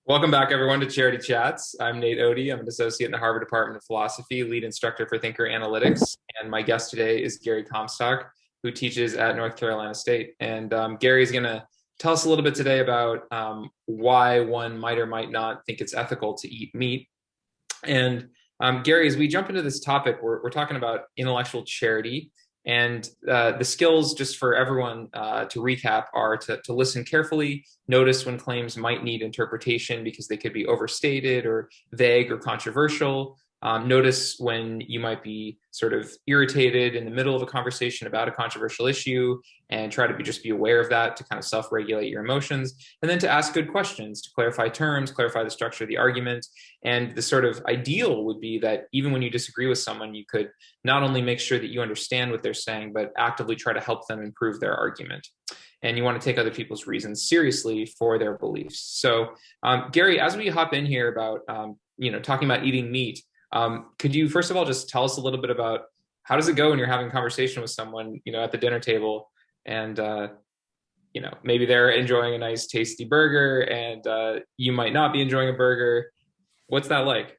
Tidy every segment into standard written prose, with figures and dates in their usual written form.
Welcome back, everyone, to Charity Chats. I'm Nate Odie. I'm an associate in the Harvard Department of Philosophy, lead instructor for Thinker Analytics. And my guest today is Gary Comstock, who teaches at North Carolina State. And Gary is going to tell us a little bit today about why one might or might not think it's ethical to eat meat. And Gary, as we jump into this topic, we're talking about intellectual charity. And the skills, just for everyone to recap, are to listen carefully, notice when claims might need interpretation because they could be overstated or vague or controversial. Notice when you might be sort of irritated in the middle of a conversation about a controversial issue and try to just be aware of that to kind of self-regulate your emotions. And then to ask good questions, to clarify terms, clarify the structure of the argument. And the sort of ideal would be that even when you disagree with someone, you could not only make sure that you understand what they're saying, but actively try to help them improve their argument. And you want to take other people's reasons seriously for their beliefs. So, Gary, as we hop in here about, talking about eating meat, could you first of all just tell us a little bit about how does it go when you're having a conversation with someone, at the dinner table, and maybe they're enjoying a nice tasty burger, and you might not be enjoying a burger. What's that like?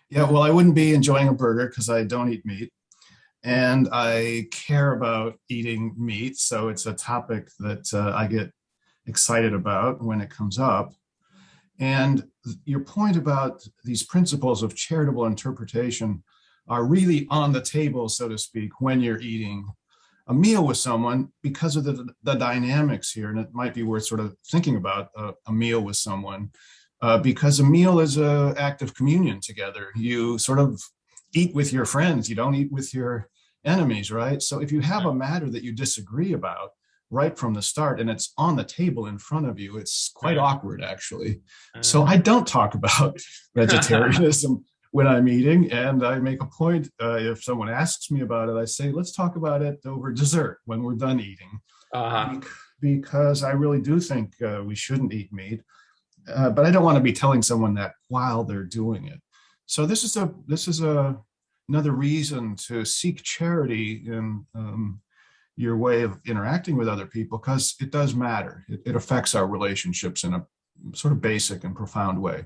Yeah, well, I wouldn't be enjoying a burger because I don't eat meat. And I care about eating meat. So it's a topic that I get excited about when it comes up. And your point about these principles of charitable interpretation are really on the table, so to speak, when you're eating a meal with someone because of the dynamics here. And it might be worth sort of thinking about a meal with someone because a meal is an act of communion together. You sort of eat with your friends. You don't eat with your enemies, right? So if you have a matter that you disagree about right from the start and it's on the table in front of you, it's quite awkward, actually. So I don't talk about vegetarianism when I'm eating, and I make a point, if someone asks me about it, I say, let's talk about it over dessert when we're done eating. Uh-huh. Because I really do think we shouldn't eat meat, but I don't want to be telling someone that while they're doing it. So this is another reason to seek charity in your way of interacting with other people, because it does matter. It affects our relationships in a sort of basic and profound way.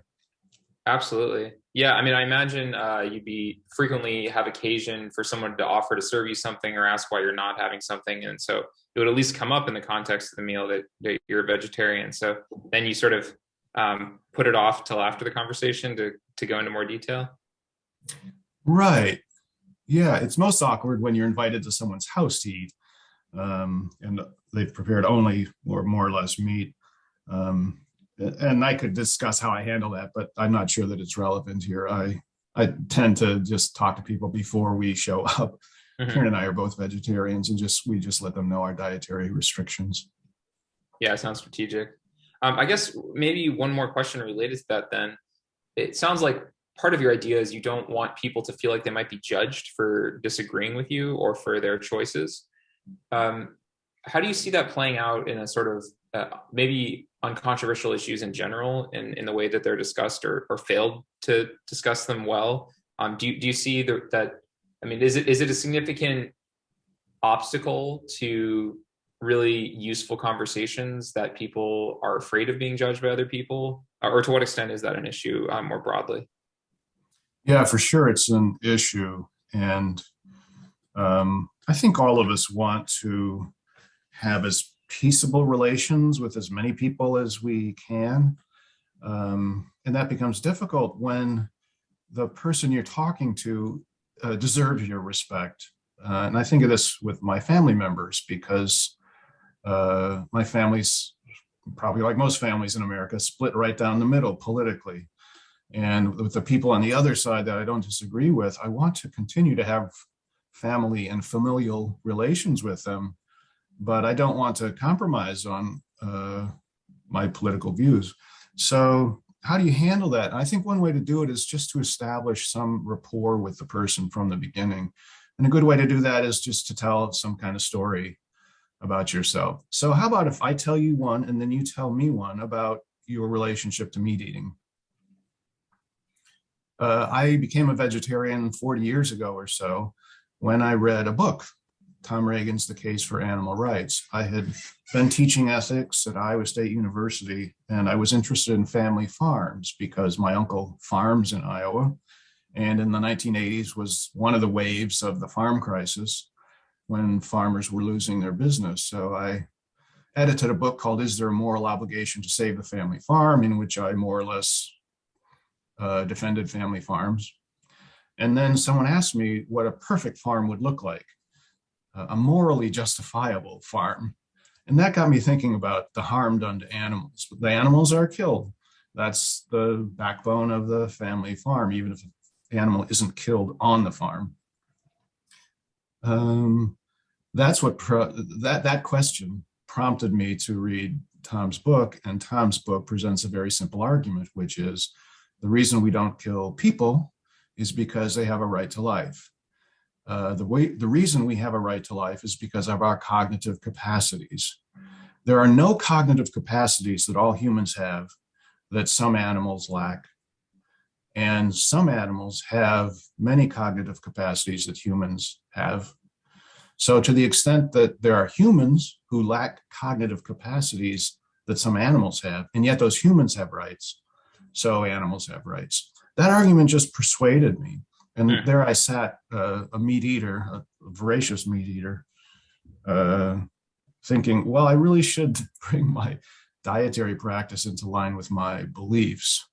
Absolutely. Yeah. I mean, I imagine you'd be frequently have occasion for someone to offer to serve you something or ask why you're not having something. And so it would at least come up in the context of the meal that you're a vegetarian. So then you sort of put it off till after the conversation to go into more detail. Right. Yeah. It's most awkward when you're invited to someone's house to eat, and they've prepared only or more or less meat. And I could discuss how I handle that, but I'm not sure that it's relevant here. I tend to just talk to people before we show up. Mm-hmm. Karen and I are both vegetarians, and we just let them know our dietary restrictions. Yeah, sounds strategic. I guess maybe one more question related to that then. It sounds like part of your idea is you don't want people to feel like they might be judged for disagreeing with you or for their choices. How do you see that playing out in a sort of maybe on controversial issues in general in the way that they're discussed or failed to discuss them well? Do you see that, I mean, is it a significant obstacle to really useful conversations that people are afraid of being judged by other people? Or to what extent is that an issue more broadly? Yeah, for sure, it's an issue. And I think all of us want to have as peaceable relations with as many people as we can. And that becomes difficult when the person you're talking to deserves your respect. And I think of this with my family members because my family's probably like most families in America, split right down the middle politically. And with the people on the other side that I don't disagree with, I want to continue to have family and familial relations with them, but I don't want to compromise on my political views. So how do you handle that? I think one way to do it is just to establish some rapport with the person from the beginning. And a good way to do that is just to tell some kind of story about yourself. So how about if I tell you one and then you tell me one about your relationship to meat eating? I became a vegetarian 40 years ago or so when I read a book Tom Reagan's The Case for Animal Rights. I had been teaching ethics at Iowa State University, and I was interested in family farms because my uncle farms in Iowa. And in the 1980s was one of the waves of the farm crisis when farmers were losing their business. So I edited a book called Is There a Moral Obligation to Save the Family Farm, in which I more or less defended family farms. And then someone asked me what a perfect farm would look like, a morally justifiable farm. And that got me thinking about the harm done to animals. The animals are killed. That's the backbone of the family farm, even if the animal isn't killed on the farm. That's what that question prompted me to read Tom's book, and Tom's book presents a very simple argument, which is the reason we don't kill people is because they have a right to life. The reason we have a right to life is because of our cognitive capacities. There are no cognitive capacities that all humans have that some animals lack. And some animals have many cognitive capacities that humans have. So to the extent that there are humans who lack cognitive capacities that some animals have, and yet those humans have rights, so animals have rights. That argument just persuaded me. And there I sat, a meat eater, a voracious meat eater, thinking, well, I really should bring my dietary practice into line with my beliefs.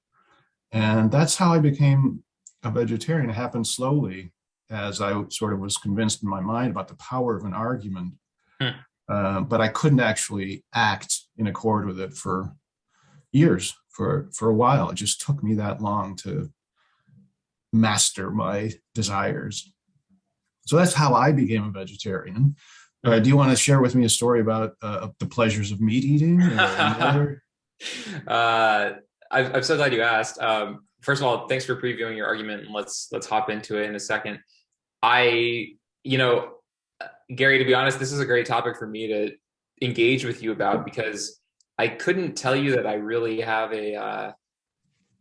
And that's how I became a vegetarian. It happened slowly as I sort of was convinced in my mind about the power of an argument. But I couldn't actually act in accord with it for years, for a while. It just took me that long to master my desires. So that's how I became a vegetarian. Do you want to share with me a story about the pleasures of meat eating? I'm so glad you asked. First of all, thanks for previewing your argument, and let's hop into it in a second. Gary, to be honest, this is a great topic for me to engage with you about, because I couldn't tell you that I really have a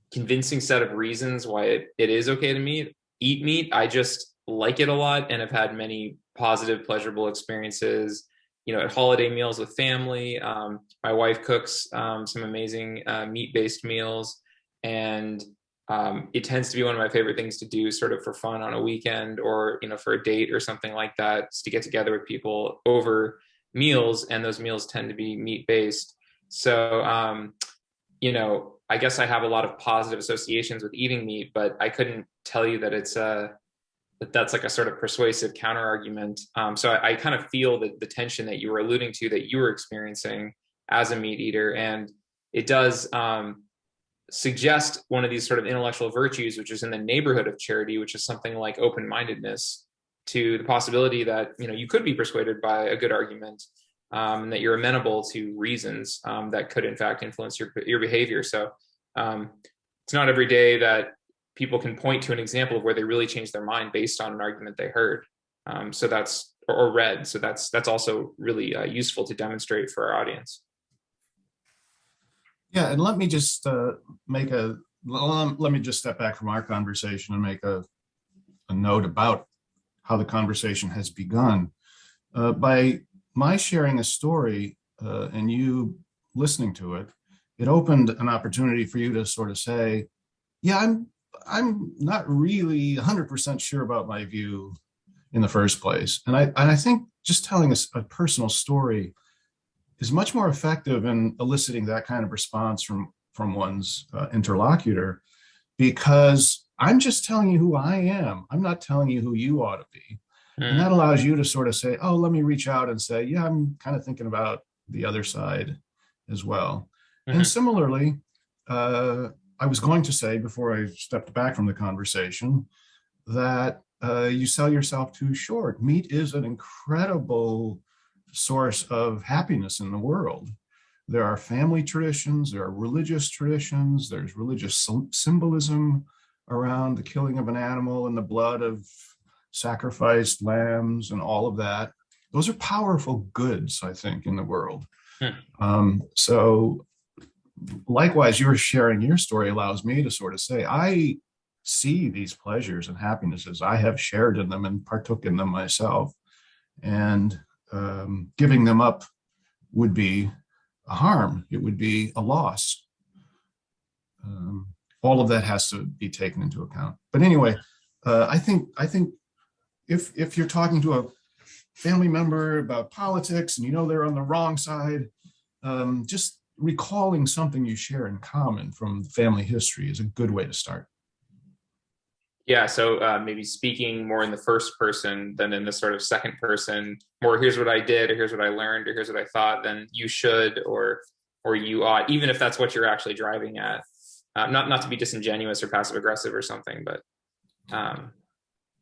convincing set of reasons why it is okay to eat meat. I just like it a lot and have had many positive, pleasurable experiences, at holiday meals with family. My wife cooks some amazing meat-based meals, and it tends to be one of my favorite things to do sort of for fun on a weekend, or, for a date or something like that, just to get together with people over meals. And those meals tend to be meat-based. So, I guess I have a lot of positive associations with eating meat, but I couldn't tell you that that's like a sort of persuasive counter argument. So I kind of feel the tension that you were alluding to, that you were experiencing as a meat eater. And it does suggest one of these sort of intellectual virtues, which is in the neighborhood of charity, which is something like open-mindedness to the possibility that, you could be persuaded by a good argument, and that you're amenable to reasons that could in fact influence your behavior. So it's not every day that people can point to an example of where they really changed their mind based on an argument they heard. So that's, or read. So that's also really useful to demonstrate for our audience. Yeah, and let me just let me just step back from our conversation and make a note about how the conversation has begun. By my sharing a story and you listening to it, it opened an opportunity for you to sort of say, yeah, I'm not really 100% sure about my view in the first place. And I think just telling a personal story is much more effective in eliciting that kind of response from one's interlocutor, because I'm just telling you who I am. I'm not telling you who you ought to be. And that allows you to sort of say, oh, let me reach out and say, yeah, I'm kind of thinking about the other side as well. And similarly, I was going to say, before I stepped back from the conversation, that you sell yourself too short. Meat is an incredible source of happiness in the world. There are family traditions, there are religious traditions, there's religious symbolism around the killing of an animal and the blood of sacrificed lambs and all of that. Those are powerful goods, I think, in the world. So likewise, your sharing your story allows me to sort of say, I see these pleasures and happinesses. I have shared in them and partook in them myself. and giving them up would be a harm. It would be a loss. All of that has to be taken into account. But anyway, I think if you're talking to a family member about politics and you know they're on the wrong side, just recalling something you share in common from family history is a good way to start. Yeah, so maybe speaking more in the first person than in the sort of second person, more here's what I did, or here's what I learned, or here's what I thought, then you should, or you ought, even if that's what you're actually driving at. Not to be disingenuous or passive aggressive or something, but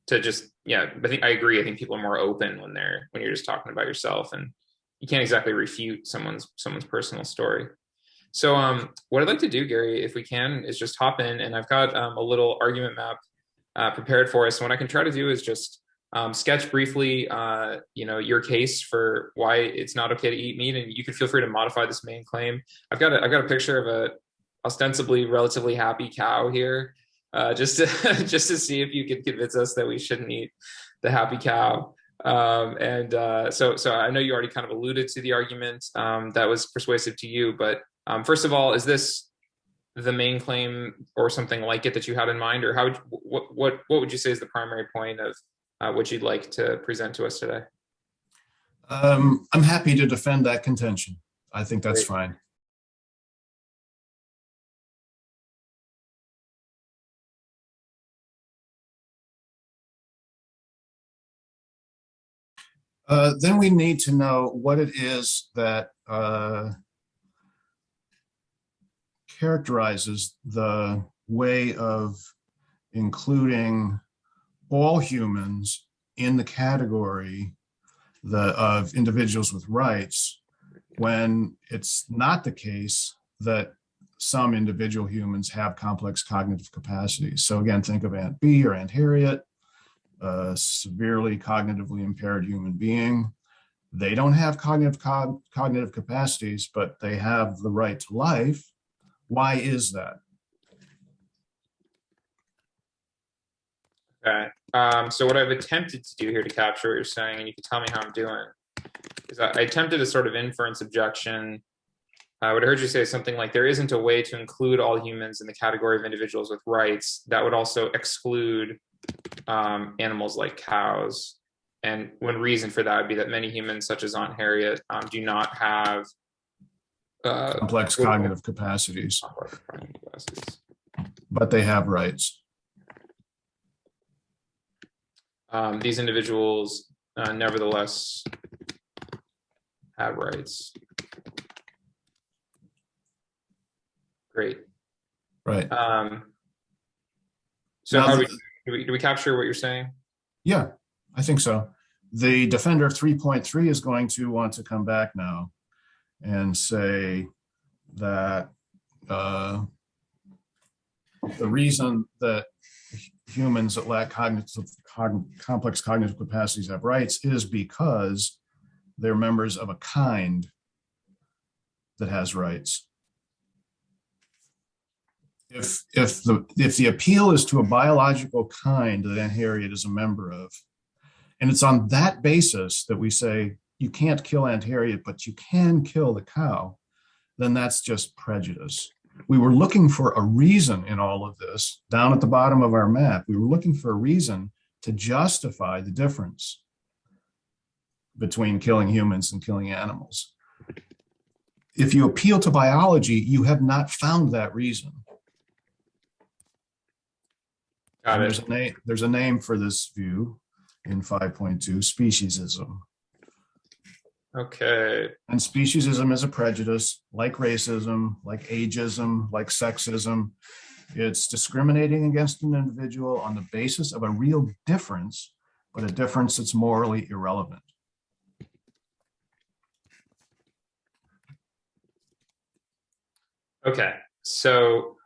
to just, yeah, I agree. I think people are more open when you're just talking about yourself, and you can't exactly refute someone's personal story. So what I'd like to do, Gary, if we can, is just hop in, and I've got a little argument map prepared for us. And what I can try to do is just sketch briefly, your case for why it's not okay to eat meat, and you can feel free to modify this main claim. I've got a picture of a ostensibly relatively happy cow here, just to just to see if you could convince us that we shouldn't eat the happy cow. So I know you already kind of alluded to the argument that was persuasive to you, but first of all, is this the main claim or something like it that you had in mind, or what would you say is the primary point of what you'd like to present to us today? I'm happy to defend that contention. I think that's Great. fine. Then we need to know what it is that characterizes the way of including all humans in the category of individuals with rights, when it's not the case that some individual humans have complex cognitive capacities. So again, think of Aunt B or Aunt Harriet, a severely cognitively impaired human being. They don't have cognitive capacities, but they have the right to life. Why is that? Okay. So what I've attempted to do here to capture what you're saying, and you can tell me how I'm doing, is I attempted a sort of inference objection. What I heard you say is something like, there isn't a way to include all humans in the category of individuals with rights that would also exclude animals like cows. And one reason for that would be that many humans, such as Aunt Harriet, do not have Complex cognitive capacities, capacities. but they have rights. These individuals nevertheless have rights. Great. Right. So now, do we capture what you're saying? Yeah, I think so. The defender of 3.3 is going to want to come back now and say that the reason that humans that lack complex cognitive capacities have rights is because they're members of a kind that has rights. If the appeal is to a biological kind that Aunt Harriet is a member of, and it's on that basis that we say you can't kill Aunt Harriet, but you can kill the cow, then that's just prejudice. We were looking for a reason in all of this. Down at the bottom of our map, we were looking for a reason to justify the difference between killing humans and killing animals. If you appeal to biology, you have not found that reason. There's a name for this view in 5.2, speciesism. Okay. And speciesism is a prejudice, like racism, like ageism, like sexism. It's discriminating against an individual on the basis of a real difference, but a difference that's morally irrelevant. Okay. So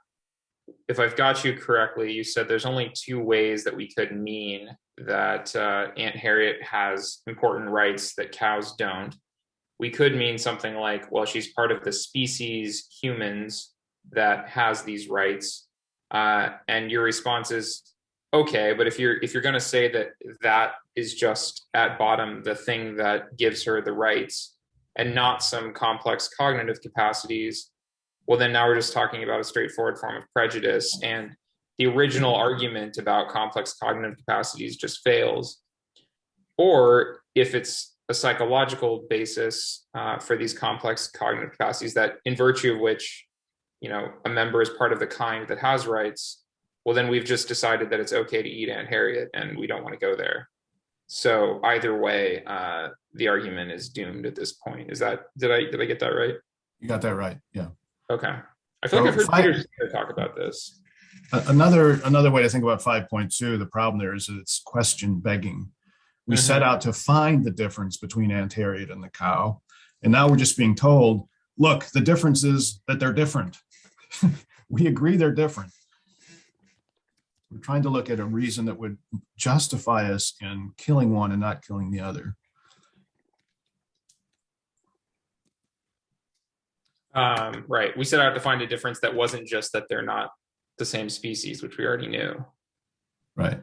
if I've got you correctly, you said there's only two ways that we could mean that Aunt Harriet has important rights that cows don't. We could mean something like, well, she's part of the species humans that has these rights. And your response is Okay, but if you're going to say that that is just at bottom the thing that gives her the rights and not some complex cognitive capacities, well, then now we're just talking about a straightforward form of prejudice, and the original argument about complex cognitive capacities just fails. Or if it's a psychological basis for these complex cognitive capacities, that in virtue of which, a member is part of the kind that has rights, well, then we've just decided that it's okay to eat Aunt Harriet, and we don't want to go there. So either way, the argument is doomed at this point. Is that did I get that right? You got that right. Yeah. Okay. I feel like So I've heard Peter Singer talk about this. another way to think about 5.2, the problem there is that it's question begging. We set Mm-hmm. out to find the difference between Aunt Harriet and the cow, and now we're just being told, look, the difference is that they're different. We agree they're different. We're trying to look at a reason that would justify us in killing one and not killing the other. Right. We set out to find a difference that wasn't just that they're not the same species, which we already knew. Right.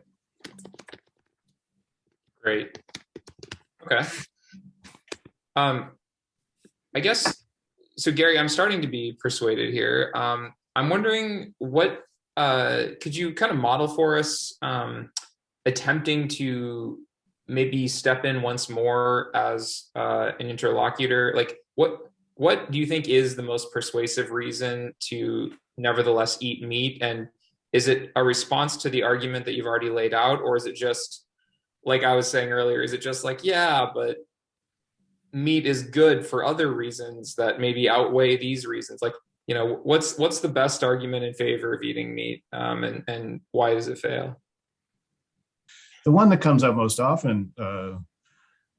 Great. Okay. I guess so, Gary. I'm starting to be persuaded here. I'm wondering what could you kind of model for us, attempting to maybe step in once more as an interlocutor? Like, what do you think is the most persuasive reason to nevertheless eat meat? And is it a response to the argument that you've already laid out, or is it just like I was saying earlier? Is it just like, yeah, but meat is good for other reasons that maybe outweigh these reasons? Like, what's the best argument in favor of eating meat, and why does it fail? The one that comes up most often,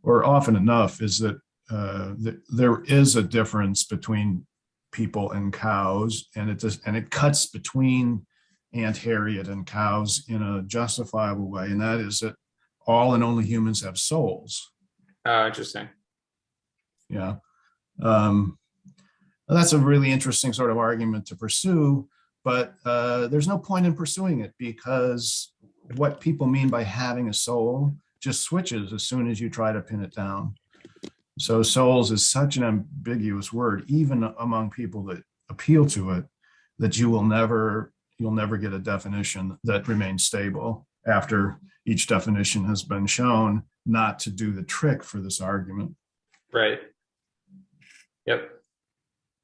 or often enough, is that there is a difference between people and cows, and it cuts between Aunt Harriet and cows in a justifiable way, and that is that all and only humans have souls. Interesting. Yeah. That's a really interesting sort of argument to pursue, but there's no point in pursuing it because what people mean by having a soul just switches as soon as you try to pin it down. So souls is such an ambiguous word, even among people that appeal to it, that you'll never get a definition that remains stable after each definition has been shown not to do the trick for this argument. Right. Yep.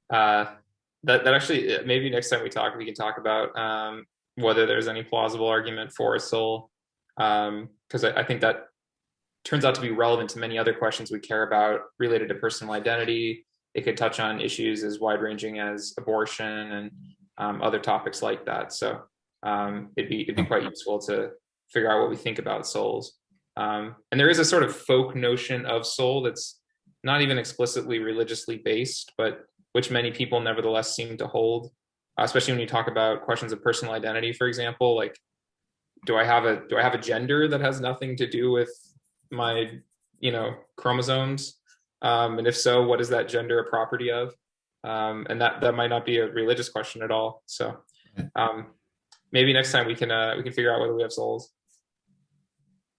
That actually, maybe next time we talk, we can talk about whether there's any plausible argument for a soul, because I think that turns out to be relevant to many other questions we care about related to personal identity. It could touch on issues as wide-ranging as abortion and other topics like that. So it'd be quite useful to figure out what we think about souls. And there is a sort of folk notion of soul that's not even explicitly religiously based, but which many people nevertheless seem to hold, especially when you talk about questions of personal identity, for example. Like, do I have a gender that has nothing to do with my chromosomes, and if so, what is that gender a property of? And that might not be a religious question at all. So maybe next time we can figure out whether we have souls.